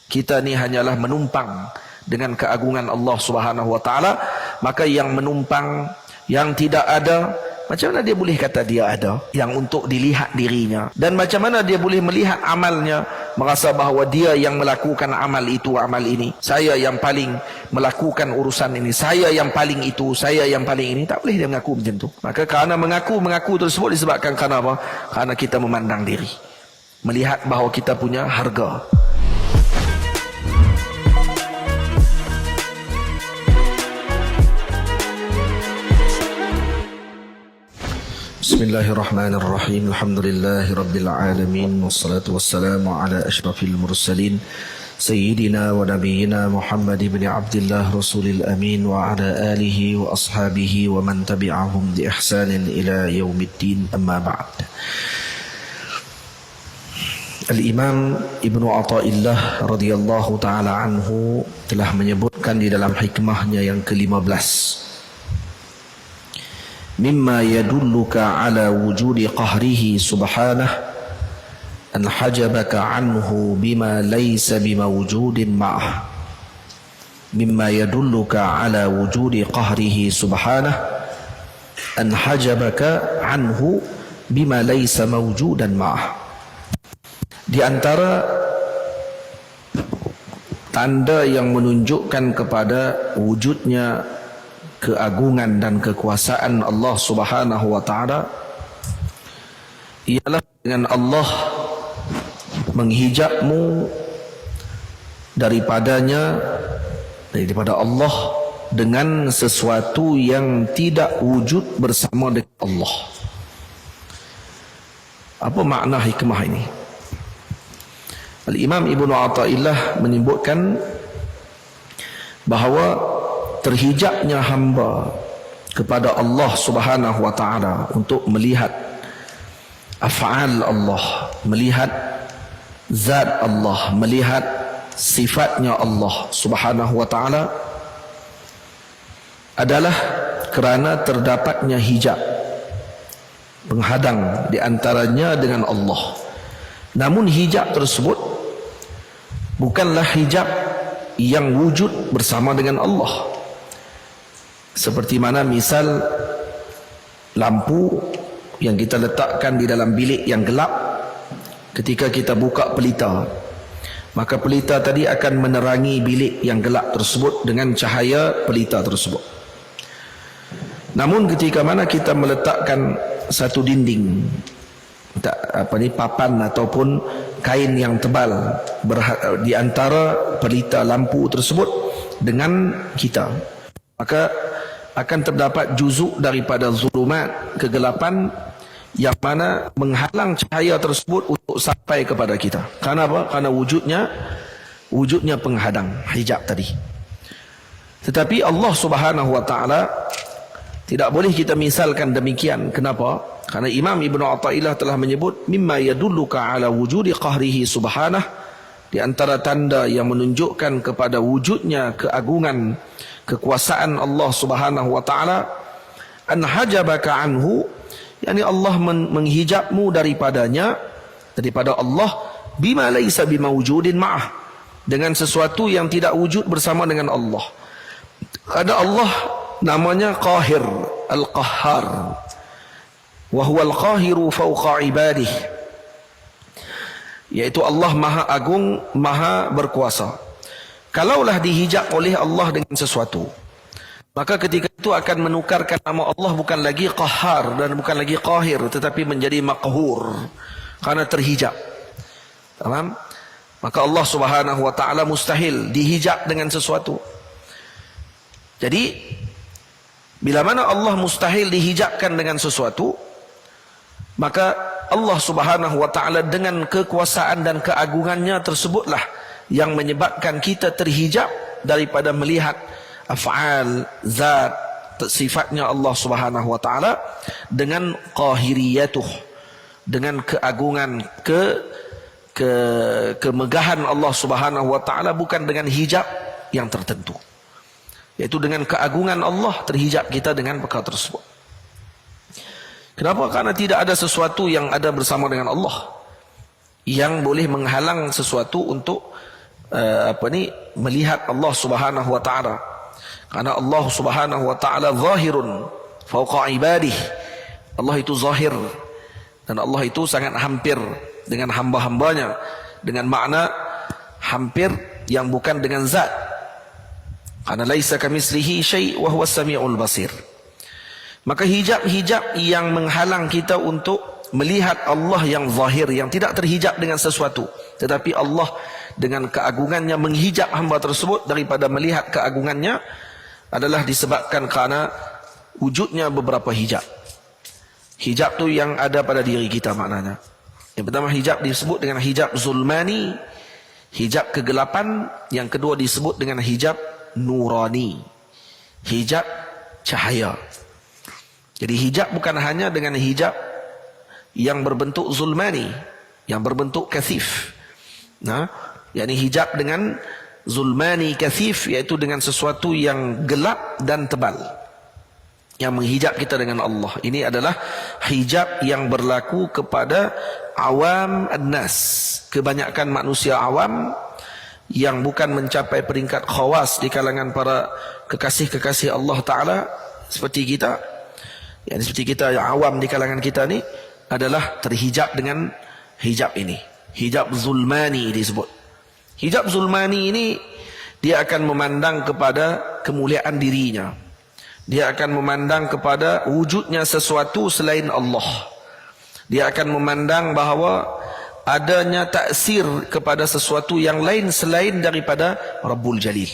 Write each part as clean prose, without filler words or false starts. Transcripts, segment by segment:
Kita ni hanyalah menumpang dengan keagungan Allah Subhanahu wa taala. Maka yang menumpang, yang tidak ada, macam mana dia boleh kata dia ada yang untuk dilihat dirinya? Dan macam mana dia boleh melihat amalnya, merasa bahawa dia yang melakukan amal itu, amal ini, saya yang paling melakukan urusan ini, saya yang paling itu, saya yang paling ini? Tak boleh dia mengaku macam tu. Maka kerana mengaku tersebut disebabkan kerana apa? Kerana kita memandang diri, melihat bahawa kita punya harga. Bismillahirrahmanirrahim. Alhamdulillahi rabbil alamin, wassalatu wassalamu ala asyrafil mursalin sayyidina wa nabiyyina Muhammad ibn Abdullah rasulil amin wa ala alihi wa ashabihi wa man tabi'ahum bi ihsanin ila yaumiddin, amma ba'd. Al-Imam Ibnu Athaillah radhiyallahu ta'ala anhu telah menyebutkan di dalam hikmahnya yang ke-15, mimma yadulluka ala wujudi qahrihi subhanah an hajabaka anhu bima laysa bimawjudin ma'ah. Mimma yadulluka ala wujudi qahrihi subhanah an hajabaka anhu bima laysa mawjudan ma'ah. Di antara tanda yang menunjukkan kepada wujudnya keagungan dan kekuasaan Allah Subhanahu wa taala ialah dengan Allah menghijabmu daripada Allah dengan sesuatu yang tidak wujud bersama dengan Allah. Apa makna hikmah ini? Al-Imam Ibnu Athaillah menyebutkan bahawa terhijabnya hamba kepada Allah Subhanahu wa taala untuk melihat af'al Allah, melihat zat Allah, melihat sifatnya Allah Subhanahu wa taala adalah kerana terdapatnya hijab penghadang di antaranya dengan Allah. Namun hijab tersebut bukanlah hijab yang wujud bersama dengan Allah. Seperti mana misal lampu yang kita letakkan di dalam bilik yang gelap, ketika kita buka pelita, maka pelita tadi akan menerangi bilik yang gelap tersebut dengan cahaya pelita tersebut. Namun ketika mana kita meletakkan satu dinding, papan ataupun kain yang tebal di antara pelita lampu tersebut dengan kita, maka akan terdapat juzuk daripada zulumat, kegelapan, yang mana menghalang cahaya tersebut untuk sampai kepada kita. Karena apa? Karena wujudnya penghadang, hijab tadi. Tetapi Allah Subhanahu wa taala tidak boleh kita misalkan demikian. Kenapa? Karena Imam Ibnu Athaillah telah menyebut mimma yadulluka ala wujudi qahrihi subhanah, di antara tanda yang menunjukkan kepada wujudnya keagungan, kekuasaan Allah Subhanahu wa taala, an hajabaka anhu, yakni Allah menghijabmu daripada Allah, bima laisa bimawjudin ma'ah, dengan sesuatu yang tidak wujud bersama dengan Allah. Ada Allah namanya Qahir, Al-Qahhar, wa huwa al-qahiru fawqa ibadih, yaitu Allah Maha Agung, Maha Berkuasa. Kalaulah dihijab oleh Allah dengan sesuatu, maka ketika itu akan menukarkan nama Allah, bukan lagi Qahhar dan bukan lagi Qahir, tetapi menjadi Maqhur, karena terhijab. Faham? Maka Allah Subhanahu wa taala mustahil dihijab dengan sesuatu. Jadi bila mana Allah mustahil dihijabkan dengan sesuatu, maka Allah Subhanahu wa taala dengan kekuasaan dan keagungannya tersebutlah yang menyebabkan kita terhijab daripada melihat af'al, zat, sifatnya Allah Subhanahu wa taala dengan qahiriyatuh, dengan keagungan, kemegahan Allah Subhanahu wa taala, bukan dengan hijab yang tertentu. Yaitu dengan keagungan Allah terhijab kita dengan perkara tersebut. Kenapa? Karena tidak ada sesuatu yang ada bersama dengan Allah yang boleh menghalang sesuatu untuk melihat Allah Subhanahu wa taala. Karena Allah Subhanahu wa taala zahirun fauqa ibadih. Allah itu zahir dan Allah itu sangat hampir dengan hamba-hambanya, dengan makna hampir yang bukan dengan zat. Karena laisa kamitslihi syai' wa huwas samiul basir. Maka hijab-hijab yang menghalang kita untuk melihat Allah yang zahir, yang tidak terhijab dengan sesuatu, tetapi Allah dengan keagungannya menghijab hamba tersebut daripada melihat keagungannya, adalah disebabkan karena wujudnya beberapa hijab. Hijab tu yang ada pada diri kita maknanya. Yang pertama hijab disebut dengan hijab zulmani, hijab kegelapan. Yang kedua disebut dengan hijab nurani, hijab cahaya. Jadi hijab bukan hanya dengan hijab yang berbentuk zulmani, yang berbentuk kasif. Nah, yakni hijab dengan zulmani kasif, iaitu dengan sesuatu yang gelap dan tebal, yang menghijab kita dengan Allah. Ini adalah hijab yang berlaku kepada awam an-nas, kebanyakan manusia awam yang bukan mencapai peringkat khawas di kalangan para kekasih-kekasih Allah Ta'ala seperti kita. Yang seperti kita yang awam di kalangan kita ni adalah terhijab dengan hijab ini. Hijab zulmani disebut. Hijab zulmani ini dia akan memandang kepada kemuliaan dirinya. Dia akan memandang kepada wujudnya sesuatu selain Allah. Dia akan memandang bahawa adanya taksir kepada sesuatu yang lain selain daripada Rabbul Jalil.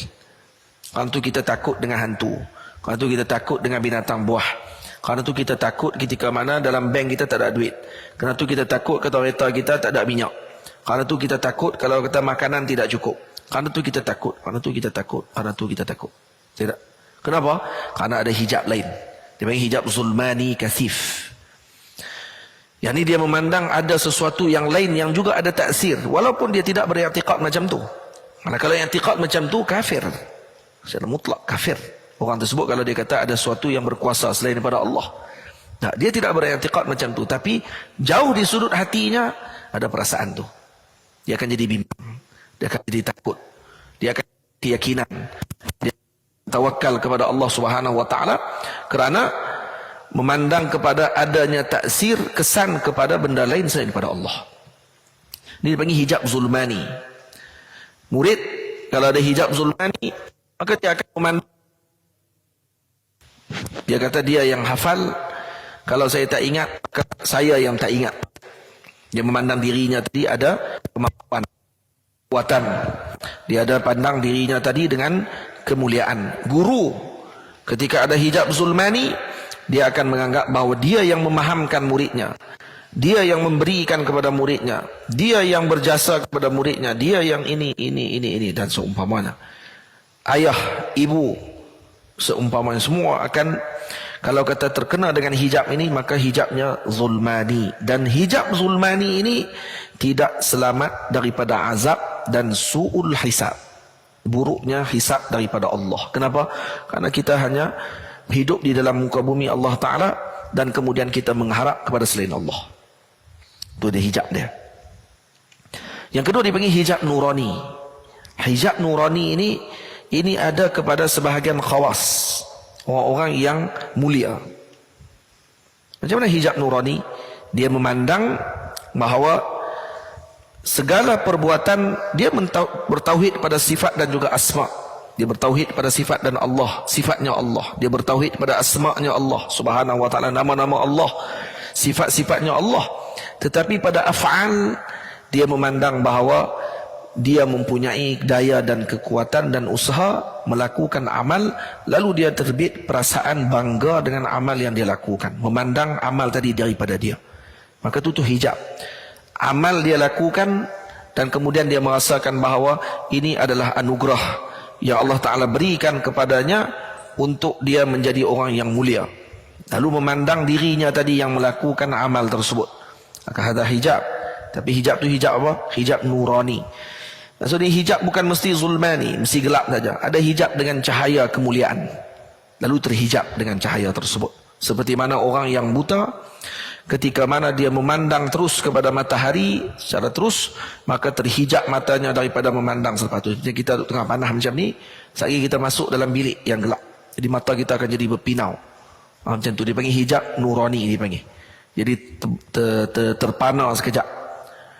Kalau tu kita takut dengan hantu. Kalau tu kita takut dengan binatang buah. Kerana tu kita takut ketika mana dalam bank kita tak ada duit. Kerana tu kita takut kata kereta kita tak ada minyak. Kerana tu kita takut kalau kata makanan tidak cukup. Kerana tu kita takut. Kerana tu kita takut. Kerana tu kita takut. Tidak. Kenapa? Karena ada hijab lain. Dia panggil hijab zulmani kasif. Yang ni dia memandang ada sesuatu yang lain yang juga ada taksir. Walaupun dia tidak beriktikad macam tu. Karena kalau iktikad macam tu kafir. Secara mutlak kafir. Orang tersebut kalau dia kata ada sesuatu yang berkuasa selain daripada Allah. Nah, dia tidak beriktikad macam tu, tapi jauh di sudut hatinya ada perasaan tu. Dia akan jadi bimbang. Dia akan jadi takut. Dia akan keyakinan. Dia tawakal kepada Allah Subhanahu wa taala kerana memandang kepada adanya taksir kesan kepada benda lain selain daripada Allah. Ini dipanggil hijab zulmani. Murid kalau ada hijab zulmani, maka dia akan memandang. Dia kata dia yang hafal, kalau saya tak ingat, maka saya yang tak ingat. Dia memandang dirinya tadi ada kemampuan, kekuatan. Dia ada pandang dirinya tadi dengan kemuliaan. Guru ketika ada hijab zulmani, dia akan menganggap bahawa dia yang memahamkan muridnya, dia yang memberikan kepada muridnya, dia yang berjasa kepada muridnya, dia yang ini dan seumpamanya. Ayah, ibu, seumpamanya semua akan, kalau kata terkena dengan hijab ini, maka hijabnya zulmani. Dan hijab zulmani ini tidak selamat daripada azab dan su'ul hisab, buruknya hisab daripada Allah. Kenapa? Karena kita hanya hidup di dalam muka bumi Allah Ta'ala dan kemudian kita mengharap kepada selain Allah. Itu dia hijab dia. Yang kedua dipanggil hijab nurani. Hijab nurani ini ada kepada sebahagian khawas, orang-orang yang mulia. Macam mana hijab nurani? Dia memandang bahawa segala perbuatan dia bertauhid pada sifat dan juga asma. Dia bertauhid pada sifat dan Allah, sifatnya Allah. Dia bertauhid pada asma'nya Allah Subhanahu wa taala, nama-nama Allah, sifat-sifatnya Allah. Tetapi pada af'al dia memandang bahawa dia mempunyai daya dan kekuatan dan usaha melakukan amal, lalu dia terbit perasaan bangga dengan amal yang dia lakukan, memandang amal tadi daripada dia. Maka itu hijab. Amal dia lakukan dan kemudian dia merasakan bahawa ini adalah anugerah yang Allah Ta'ala berikan kepadanya untuk dia menjadi orang yang mulia. Lalu memandang dirinya tadi yang melakukan amal tersebut. Maka ada hijab. Tapi hijab tu hijab apa? Hijab nurani. Maksudnya hijab bukan mesti zulmani, mesti gelap saja. Ada hijab dengan cahaya kemuliaan, lalu terhijab dengan cahaya tersebut. Seperti mana orang yang buta, Ketika mana dia memandang terus kepada matahari secara terus, maka terhijab matanya daripada memandang selepas itu. Jadi kita tengah panah macam ni, sekali kita masuk dalam bilik yang gelap, jadi mata kita akan jadi berpinau. Macam tu dipanggil hijab nurani dipanggil. Jadi terpana sekejap.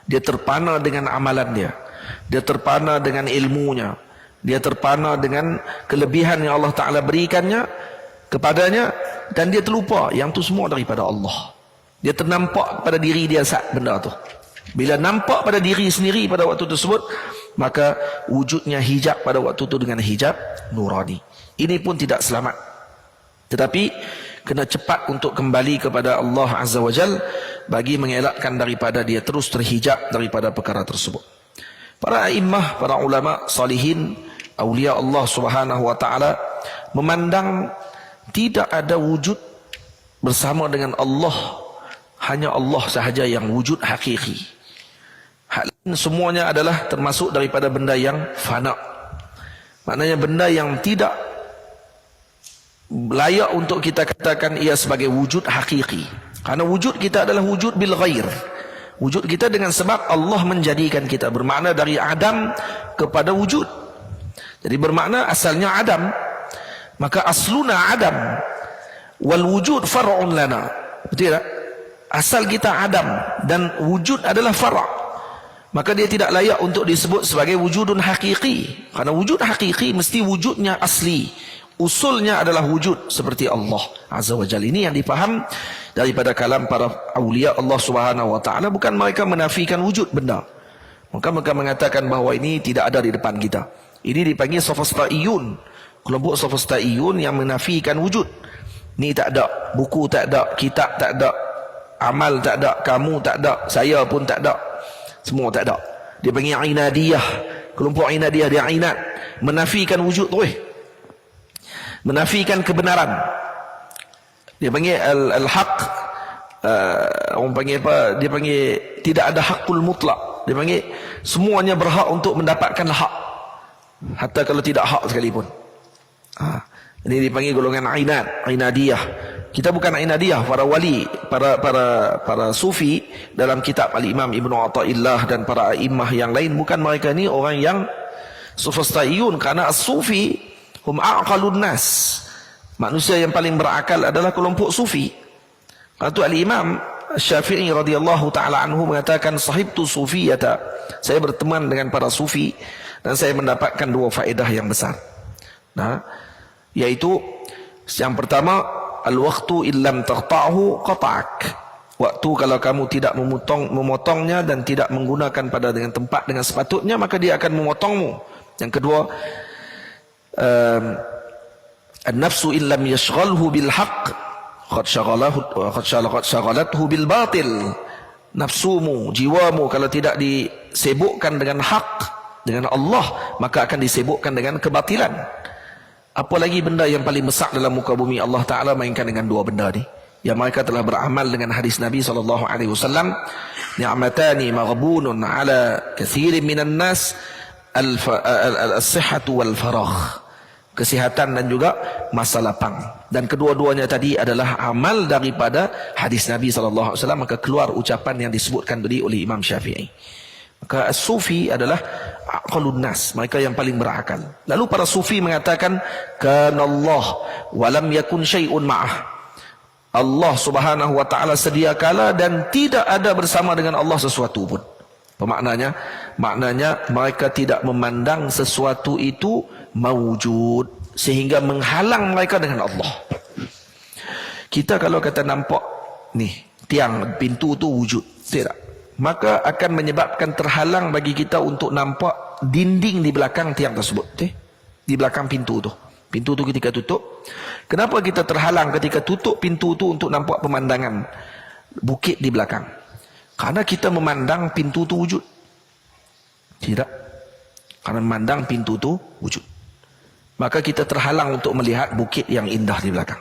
Dia terpana dengan amalan dia. Dia terpana dengan ilmunya. Dia terpana dengan kelebihan yang Allah Ta'ala berikannya kepadanya, dan dia terlupa yang tu semua daripada Allah. Dia ternampak pada diri dia saat benda tu. Bila nampak pada diri sendiri pada waktu tersebut, maka wujudnya hijab pada waktu itu dengan hijab nurani. Ini pun tidak selamat. Tetapi kena cepat untuk kembali kepada Allah Azza wa Jal bagi mengelakkan daripada dia terus terhijab daripada perkara tersebut. Para a'immah, para ulama salihin, awliya Allah Subhanahu wa taala memandang tidak ada wujud bersama dengan Allah, hanya Allah sahaja yang wujud hakiki. Hal lain semuanya adalah termasuk daripada benda yang fana. Maknanya benda yang tidak layak untuk kita katakan ia sebagai wujud hakiki. Karena wujud kita adalah wujud bil ghair. Wujud kita dengan sebab Allah menjadikan kita, bermakna dari Adam kepada wujud. Jadi bermakna asalnya Adam, maka asluna Adam wal wujud far'un lana. Betul tak? Asal kita Adam dan wujud adalah fara'. Maka dia tidak layak untuk disebut sebagai wujudun hakiki. Karena wujud hakiki mesti wujudnya asli. Usulnya adalah wujud seperti Allah Azza wa Jalla. Ini yang dipaham daripada kalam para awliya Allah Subhanahu wa taala. Bukan mereka menafikan wujud benda. Maka mereka mengatakan bahawa ini tidak ada di depan kita. Ini dipanggil sofastaiyun. Kelompok sofastaiyun yang menafikan wujud. Ini tak ada, buku tak ada, kitab tak ada, amal tak ada, kamu tak ada, saya pun tak ada, semua tak ada. Dia panggil inadiyah. Kelompok inadiyah, dia inad, menafikan wujud tu, menafikan kebenaran. Dia panggil al-haq, orang panggil apa? Dia panggil tidak ada hakul mutlak. Dia panggil semuanya berhak untuk mendapatkan hak, hatta kalau tidak hak sekalipun. Ini dipanggil golongan inadiyah. Kita bukan inadiyah, para wali, para sufi dalam kitab Al-Imam Ibnu Athaillah dan para a'immah yang lain, bukan mereka ni orang yang sofastaiyun. Karena as-sufi hum aqalun nas. Manusia yang paling berakal adalah kelompok sufi. Karena itu Al-Imam Syafi'i radhiyallahu taala anhu mengatakan, sahibtu sufiyata, saya berteman dengan para sufi dan saya mendapatkan dua faedah yang besar. Yaitu yang pertama, al-waqtu illam taqta'hu qata'ak. Waktu kalau kamu tidak memotongnya dan tidak menggunakan pada dengan tempat dengan sepatutnya, maka dia akan memotongmu. Yang kedua, an-nafsu illam yashghalhu bil haqq qad shaghalathu bil batil. Nafsumu, jiwamu kalau tidak disibukkan dengan hak, dengan Allah, maka akan disibukkan dengan kebatilan. Apalagi benda yang paling besar dalam muka bumi Allah Ta'ala mainkan dengan dua benda ni, yang mereka telah beramal dengan hadis Nabi SAW. Ni'matani maghbunun ala kathirin minan nas, al-sihhatu wal faragh. Kesihatan dan juga masa lapang. Dan kedua-duanya tadi adalah amal daripada hadis Nabi SAW. Maka keluar ucapan yang disebutkan tadi oleh Imam Syafi'i. Maka sufi adalah aqalun nas, mereka yang paling berakal. Lalu para sufi mengatakan, kanallah walam yakun syai'un ma'ah. Allah Subhanahu wa taala sedia kala dan tidak ada bersama dengan Allah sesuatu pun. Pemaknanya, maknanya mereka tidak memandang sesuatu itu mawujud sehingga menghalang mereka dengan Allah. Kita kalau kata nampak ni tiang pintu tu wujud, tidak, maka akan menyebabkan terhalang bagi kita untuk nampak dinding di belakang tiang tersebut, di belakang pintu tu. Pintu tu ketika tutup, kenapa kita terhalang ketika tutup pintu tu untuk nampak pemandangan bukit di belakang? Karena kita memandang pintu tu wujud. Tidak, karena memandang pintu tu wujud, maka kita terhalang untuk melihat bukit yang indah di belakang.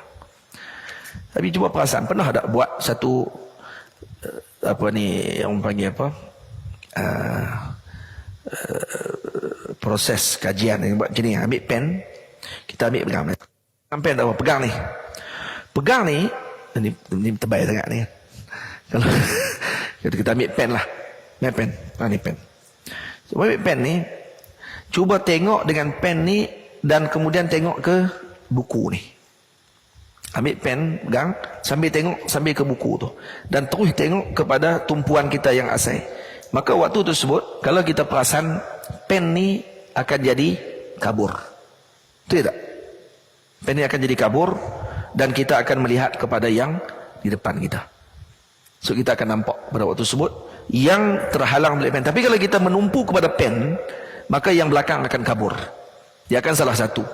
Tapi cuba perasan, pernah tak buat satu apa ni yang panggil apa, proses kajian yang buat macam ni, ambil pen, kita ambil pegang pen, apa pegang ni, ini tebal sangat ni, Kalau kita ambil pen lah. Ambil pen. Ni pen. Cuba ambil pen ni. Cuba tengok dengan pen ni dan kemudian tengok ke buku ni. Ambil pen, pegang, sambil tengok, sambil ke buku tu. Dan terus tengok kepada tumpuan kita yang asal. Maka waktu tersebut, kalau kita perasan, pen ni akan jadi kabur. Betul tak? Pen ni akan jadi kabur dan kita akan melihat kepada yang di depan kita. So kita akan nampak pada waktu tersebut yang terhalang oleh pen. Tapi kalau kita menumpu kepada pen, maka yang belakang akan kabur. Dia akan salah satu.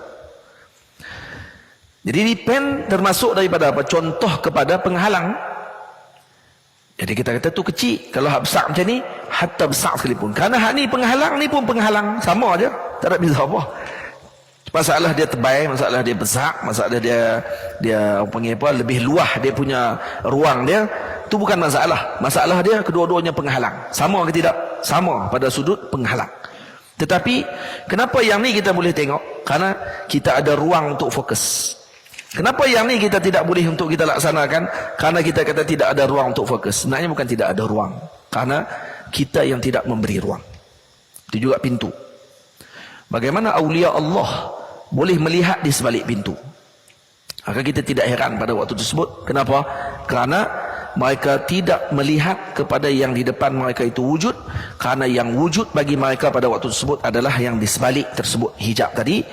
Jadi di pen termasuk daripada apa? Contoh kepada penghalang. Jadi kita kata tu kecil. Kalau hak besar macam ni, hatta besar sekalipun. Kerana hak ni penghalang, ni pun penghalang. Sama aja. Tak ada beza apa. Masalah dia tebal, masalah dia besar, masalah dia orang panggil apa, lebih luah dia punya ruang dia, tu bukan masalah. Masalah dia kedua-duanya penghalang. Sama ke tidak? Sama pada sudut penghalang. Tetapi kenapa yang ni kita boleh tengok? Karena kita ada ruang untuk fokus. Kenapa yang ni kita tidak boleh untuk kita laksanakan? Karena kita kata tidak ada ruang untuk fokus. Sebenarnya bukan tidak ada ruang, karena kita yang tidak memberi ruang. Itu juga pintu. Bagaimana awliya Allah boleh melihat di sebalik pintu? Maka kita tidak heran pada waktu tersebut. Kenapa? Kerana mereka tidak melihat kepada yang di depan mereka itu wujud. Kerana yang wujud bagi mereka pada waktu tersebut adalah yang di sebalik tersebut, hijab tadi,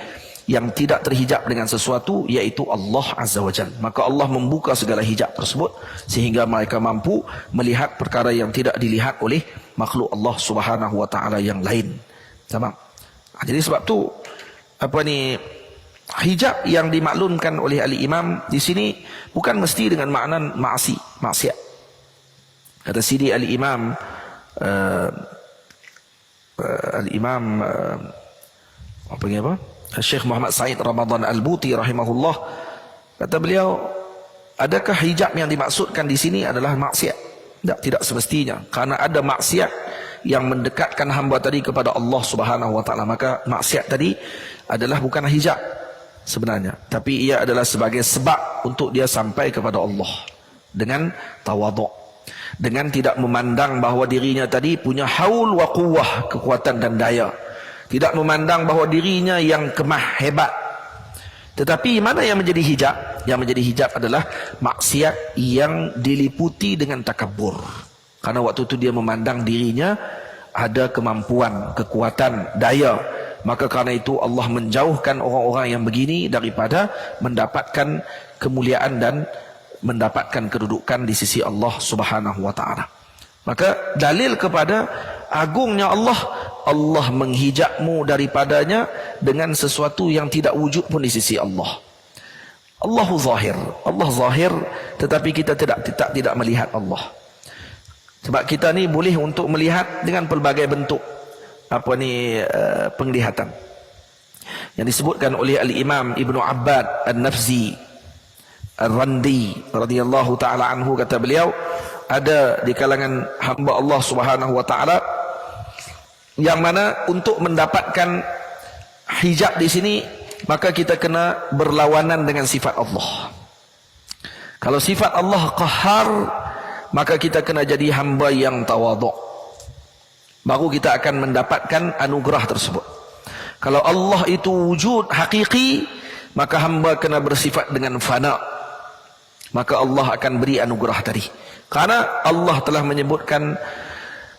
yang tidak terhijab dengan sesuatu, iaitu Allah Azza wa Jalla. Maka Allah membuka segala hijab tersebut sehingga mereka mampu melihat perkara yang tidak dilihat oleh makhluk Allah Subhanahu wa taala yang lain. Tamam. Jadi sebab tu apa ni, hijab yang dimaklumkan oleh al-Imam di sini bukan mesti dengan makna maksiat. Kata sini al-Imam apa ni apa? Syekh Muhammad Said Ramadan Al-Buti rahimahullah, kata beliau, adakah hijab yang dimaksudkan di sini adalah maksiat? Tidak semestinya. Karena ada maksiat yang mendekatkan hamba tadi kepada Allah Subhanahu wa taala, maka maksiat tadi adalah bukan hijab sebenarnya, tapi ia adalah sebagai sebab untuk dia sampai kepada Allah dengan tawaduk, dengan tidak memandang bahawa dirinya tadi punya haul wa quwwah, kekuatan dan daya, tidak memandang bahawa dirinya yang kemah hebat. Tetapi mana yang menjadi hijab? Yang menjadi hijab adalah maksiat yang diliputi dengan takabur. Karena waktu itu dia memandang dirinya ada kemampuan, kekuatan, daya. Maka karena itu Allah menjauhkan orang-orang yang begini daripada mendapatkan kemuliaan dan mendapatkan kedudukan di sisi Allah Subhanahu wa taala. Maka dalil kepada agungnya Allah, Allah menghijabmu daripadanya dengan sesuatu yang tidak wujud pun di sisi Allah. Allahu zahir, Allah zahir, tetapi kita tidak melihat Allah. Sebab kita ni boleh untuk melihat dengan pelbagai bentuk apa ni penglihatan. Yang disebutkan oleh al-Imam Ibnu Abbad An-Nafzi Ar-Randi radhiyallahu taala anhu, kata beliau, ada di kalangan hamba Allah Subhanahu wa taala yang mana untuk mendapatkan hijab di sini maka kita kena berlawanan dengan sifat Allah. Kalau sifat Allah qahar, maka kita kena jadi hamba yang tawaduk, baru kita akan mendapatkan anugerah tersebut. Kalau Allah itu wujud hakiki, maka hamba kena bersifat dengan fana, maka Allah akan beri anugerah tadi. Karena Allah telah menyebutkan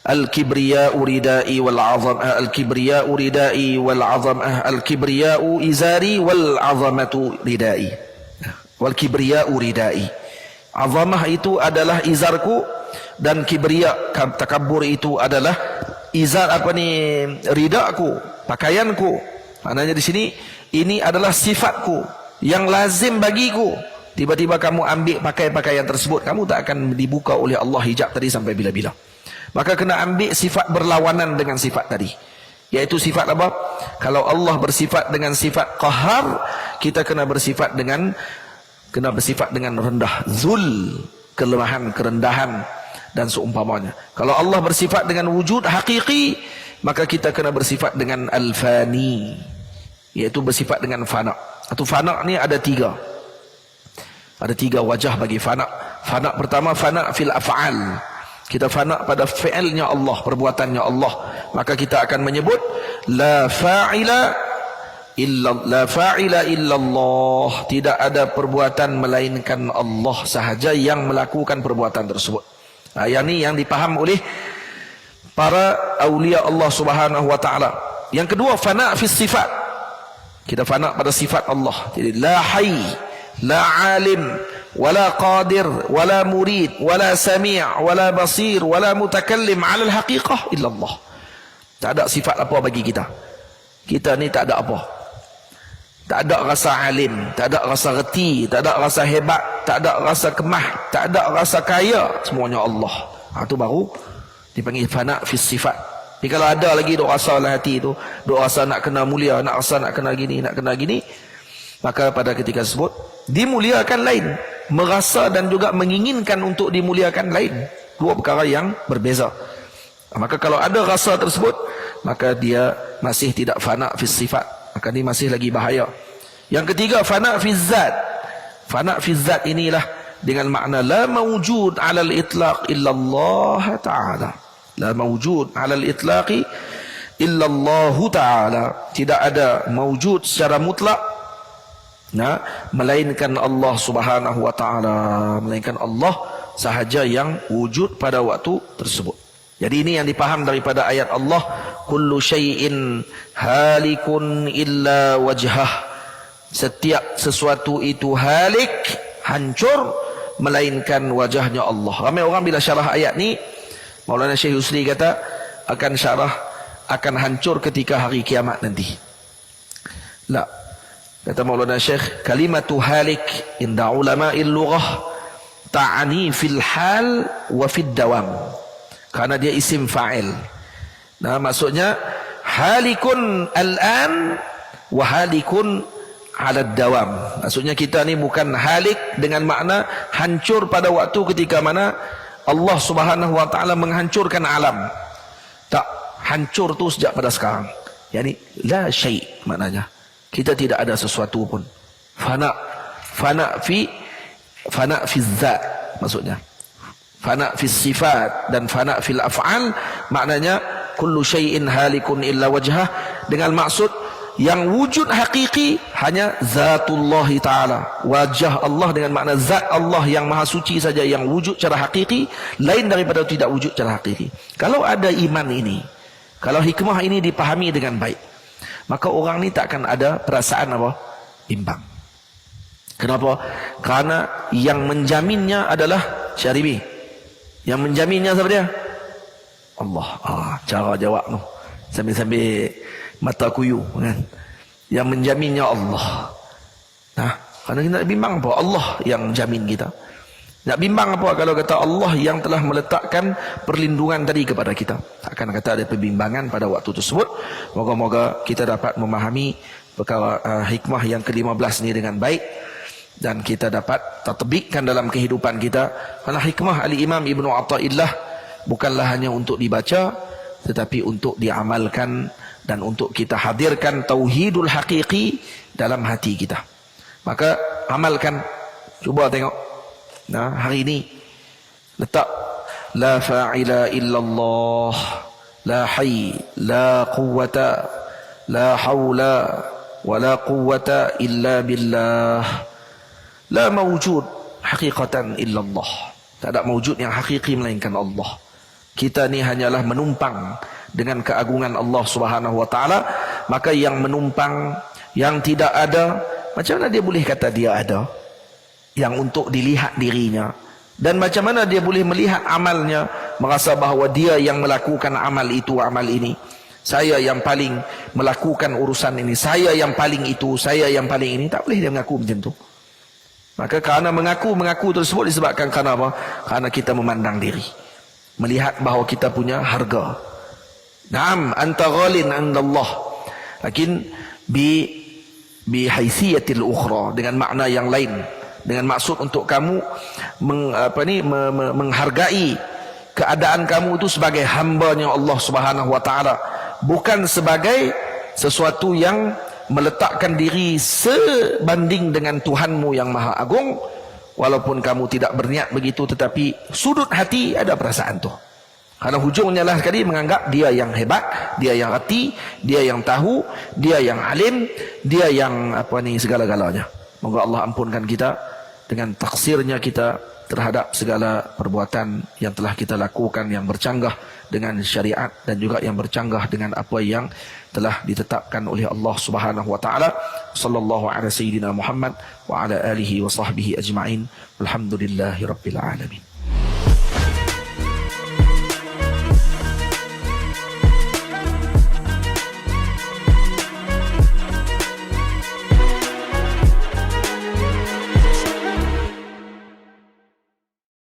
al-kibriya'u ridai wal 'azam, al-kibriya'u ridai wal 'azam, al-kibriya'u izari wal 'azamatu ridai, wal kibriya'u ridai. Azamah itu adalah izarku dan kibriya, takabur itu adalah izar apa ni, ridaku, pakaianku. Maknanya di sini ini adalah sifatku yang lazim bagiku. Tiba-tiba kamu ambil pakai pakaian tersebut, kamu tak akan dibuka oleh Allah hijab tadi sampai bila-bila. Maka kena ambil sifat berlawanan dengan sifat tadi, yaitu sifat apa? Kalau Allah bersifat dengan sifat qahar, kita kena bersifat dengan rendah, zul, kelemahan, kerendahan dan seumpamanya. Kalau Allah bersifat dengan wujud hakiki, maka kita kena bersifat dengan al-fani, yaitu bersifat dengan fana. Atau fana ni ada tiga wajah bagi fana. Fana pertama, fana fil af'al. Kita fana pada fi'ilnya Allah, perbuatannya Allah. Maka kita akan menyebut la fa'ila illallah. Tidak ada perbuatan melainkan Allah sahaja yang melakukan perbuatan tersebut. Yang ini yang dipaham oleh para awliya Allah Subhanahu wa taala. Yang kedua, fana fi sifat. Kita fana pada sifat Allah. Jadi la hayy, la alim, wala qadir, wala murid, wala sami', wala basir, wala mutakallim 'ala al-haqiqah illa Allah. Tak ada sifat apa bagi kita. Kita ni tak ada apa. Tak ada rasa alim, tak ada rasa reti, tak ada rasa hebat, tak ada rasa kemah, tak ada rasa kaya, semuanya Allah. Itu baru dipanggil fana fi sifat. Jadi kalau ada lagi duk rasa dalam hati tu, duk rasa nak kena mulia, nak rasa nak kena gini, nak kena gini, maka pada ketika tersebut dimuliakan lain, merasa dan juga menginginkan untuk dimuliakan lain, dua perkara yang berbeza. Maka kalau ada rasa tersebut, maka dia masih tidak fana fi sifat, maka ini masih lagi bahaya. Yang ketiga, fana fi zat. Fana fi zat inilah dengan makna la mawjud 'ala al-itlaq illa Allah taala. La mawjud 'ala al-itlaqi illa Allah taala. Tidak ada mawjud secara mutlak, nah, melainkan Allah Subhanahu wa taala, melainkan Allah sahaja yang wujud pada waktu tersebut. Jadi ini yang dipaham daripada ayat Allah, kullu syai'in halikun illa wajhah. Setiap sesuatu itu halik, hancur, melainkan wajahnya Allah. Ramai orang bila syarah ayat ni, Maulana Syekh Yusri kata akan syarah akan hancur ketika hari kiamat nanti. La, kata Maulana Syekh, kalimatu halik inda ulama'il lughah ta'ani fil hal wa fid dawam. Karena dia isim fa'il. Nah, maksudnya halikun al-an wa halikun 'ala dawam. Maksudnya kita ni bukan halik dengan makna hancur pada waktu ketika mana Allah Subhanahu wa taala menghancurkan alam. Tak, hancur tu sejak pada sekarang. Yani la syai' maknanya. Kita tidak ada sesuatu pun. Fana fi zat maksudnya. Fana fi sifat dan fana fil af'al maknanya kullu syai'in halikun illa wajhah, dengan maksud yang wujud hakiki hanya zatullah ta'ala, wajah Allah dengan makna zat Allah yang maha suci saja yang wujud secara hakiki, lain daripada tidak wujud secara hakiki. Kalau ada iman ini, kalau hikmah ini dipahami dengan baik, maka orang ni tak akan ada perasaan apa? Bimbang. Kenapa? Karena yang menjaminnya adalah Syaribi. Yang menjaminnya siapa dia? Allah. Cara jawab tu sambil-sambil mata kuyu kan. Yang menjaminnya Allah. Nah, kerana kita nak bimbang apa? Allah yang jamin kita. Nak bimbang apa kalau kata Allah yang telah meletakkan perlindungan tadi kepada kita? Takkan kata ada pembimbangan pada waktu tersebut. Moga-moga kita dapat memahami perkara hikmah yang ke-15 ni dengan baik, dan kita dapat tatbikkan dalam kehidupan kita. Karena hikmah Al-Imam Ibnu Athaillah bukanlah hanya untuk dibaca, tetapi untuk diamalkan dan untuk kita hadirkan tauhidul haqiqi dalam hati kita. Maka amalkan. Cuba tengok. Nah, hari ini letak la fa'ila illallah, la hayy, la quwwata, la hawla wa la quwwata illa billah. La mawjud haqiqatan illallah. Tak ada mawjud yang hakiki melainkan Allah. Kita ni hanyalah menumpang dengan keagungan Allah Subhanahu wa taala. Maka yang menumpang, yang tidak ada, macam mana dia boleh kata dia ada? Yang untuk dilihat dirinya. Dan macam mana dia boleh melihat amalnya, merasa bahawa dia yang melakukan amal itu, amal ini. Saya yang paling melakukan urusan ini, saya yang paling itu, saya yang paling ini. Tak boleh dia mengaku macam tu. Maka kerana mengaku tersebut disebabkan kerana apa? Kerana kita memandang diri, melihat bahawa kita punya harga. Naam, anta ghalin 'inda Allah. Lakin bi haisiyatil ukhra, dengan makna yang lain, dengan maksud untuk kamu menghargai keadaan kamu itu sebagai hamba-Nya Allah Subhanahu wa taala, bukan sebagai sesuatu yang meletakkan diri sebanding dengan Tuhanmu yang Maha Agung, walaupun kamu tidak berniat begitu, tetapi sudut hati ada perasaan tu. Karena hujungnya lah sekali menganggap dia yang hebat, dia yang reti, dia yang tahu, dia yang alim, dia yang segala-galanya. Moga Allah ampunkan kita dengan taksirnya kita terhadap segala perbuatan yang telah kita lakukan yang bercanggah dengan syariat dan juga yang bercanggah dengan apa yang telah ditetapkan oleh Allah Subhanahu wa taala. Sallallahu ala sayyidina Muhammad wa ala alihi wa sahbihi ajma'in. Alhamdulillahirabbil alamin.